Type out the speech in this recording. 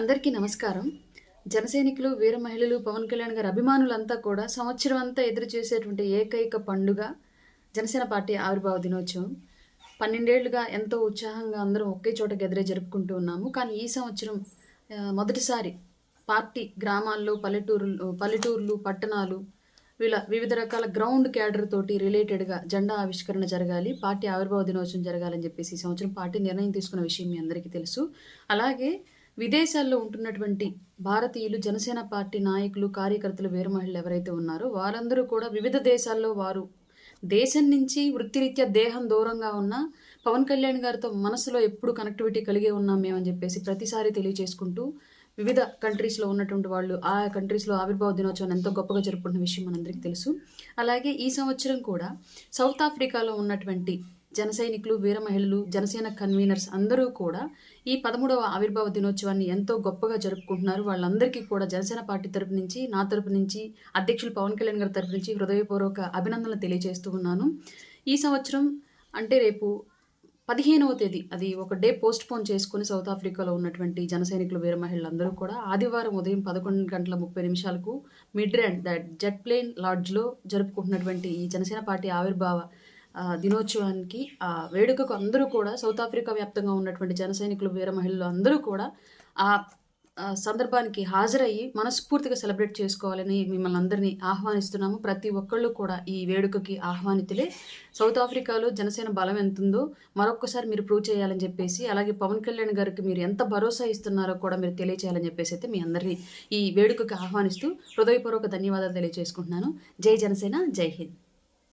అందరికీ నమస్కారం. జనసైనికులు, వీర మహిళలు, పవన్ కళ్యాణ్ గారి అభిమానులంతా కూడా సంవత్సరం అంతా ఎదురు చూసేటువంటి ఏకైక పండుగ జనసేన పార్టీ ఆవిర్భావ దినోత్సవం. 12 ఏళ్లుగా ఎంతో ఉత్సాహంగా అందరం ఒకే చోట గదిరే జరుపుకుంటూ ఉన్నాము. కానీ ఈ సంవత్సరం మొదటిసారి పార్టీ గ్రామాల్లో, పల్లెటూర్లు, పట్టణాలు వివిధ రకాల గ్రౌండ్ క్యాడర్ తోటి రిలేటెడ్‌గా జెండా ఆవిష్కరణ జరగాలి. పార్టీ ఆవిర్భావ దినోత్సవం జరగాలని చెప్పేసి ఈ సంవత్సరం పార్టీ నిర్ణయం తీసుకున్న విషయం మీ అందరికీ తెలుసు. అలాగే విదేశాల్లో ఉంటున్నటువంటి భారతీయులు, జనసేన పార్టీ నాయకులు, కార్యకర్తలు, వీర మహిళలు ఎవరైతే ఉన్నారో వారందరూ కూడా వివిధ దేశాల్లో వారు దేశం నుంచి వృత్తిరీత్యా దేహం దూరంగా ఉన్న పవన్ కళ్యాణ్ గారితో మనసులో ఎప్పుడు కనెక్టివిటీ కలిగే ఉన్నాం మేమని చెప్పేసి ప్రతిసారి తెలియజేసుకుంటూ వివిధ కంట్రీస్లో ఉన్నటువంటి వాళ్ళు ఆ కంట్రీస్లో ఆవిర్భావ దినోత్సవాన్ని ఎంతో గొప్పగా జరుపుకుంటున్న విషయం మనందరికీ తెలుసు. అలాగే ఈ సంవత్సరం కూడా సౌత్ ఆఫ్రికాలో ఉన్నటువంటి జన సైనికులు, వీర మహిళలు, జనసేన కన్వీనర్స్ అందరూ కూడా ఈ 13వ ఆవిర్భావ దినోత్సవాన్ని ఎంతో గొప్పగా జరుపుకుంటున్నారు. వాళ్ళందరికీ కూడా జనసేన పార్టీ తరపు నుంచి, నా తరపు నుంచి, అధ్యక్షులు పవన్ కళ్యాణ్ గారి తరపు నుంచి హృదయపూర్వక అభినందనలు తెలియజేస్తూ ఉన్నాను. ఈ సంవత్సరం అంటే రేపు 15వ తేదీ అది ఒక డే పోస్ట్ పోన్ చేసుకుని సౌత్ ఆఫ్రికాలో ఉన్నటువంటి జన సైనికులు, వీర మహిళలందరూ కూడా ఆదివారం ఉదయం 11:30 మిడ్రాండ్ జెట్ ప్లేన్ లాడ్జ్లో జరుపుకుంటున్నటువంటి ఈ జనసేన పార్టీ ఆవిర్భావ దినోత్సవానికి వేడుకకు అందరూ కూడా సౌత్ ఆఫ్రికా వ్యాప్తంగా ఉన్నటువంటి జన సైనికులు, వీర మహిళలు అందరూ కూడా ఆ సందర్భానికి హాజరయ్యి మనస్ఫూర్తిగా సెలబ్రేట్ చేసుకోవాలని మిమ్మల్ని అందరినీ ఆహ్వానిస్తున్నాము. ప్రతి ఒక్కళ్ళు కూడా ఈ వేడుకకి ఆహ్వానితులే. సౌత్ ఆఫ్రికాలో జనసేన బలం ఎంతుందో మరొక్కసారి మీరు ప్రూవ్ చేయాలని చెప్పేసి, అలాగే పవన్ కళ్యాణ్ గారికి మీరు ఎంత భరోసా ఇస్తున్నారో కూడా మీరు తెలియచేయాలని చెప్పేసి అయితే మీ అందరినీ ఈ వేడుకకి ఆహ్వానిస్తూ హృదయపూర్వక ధన్యవాదాలు తెలియజేసుకుంటున్నాను. జై జనసేన, జై హింద్.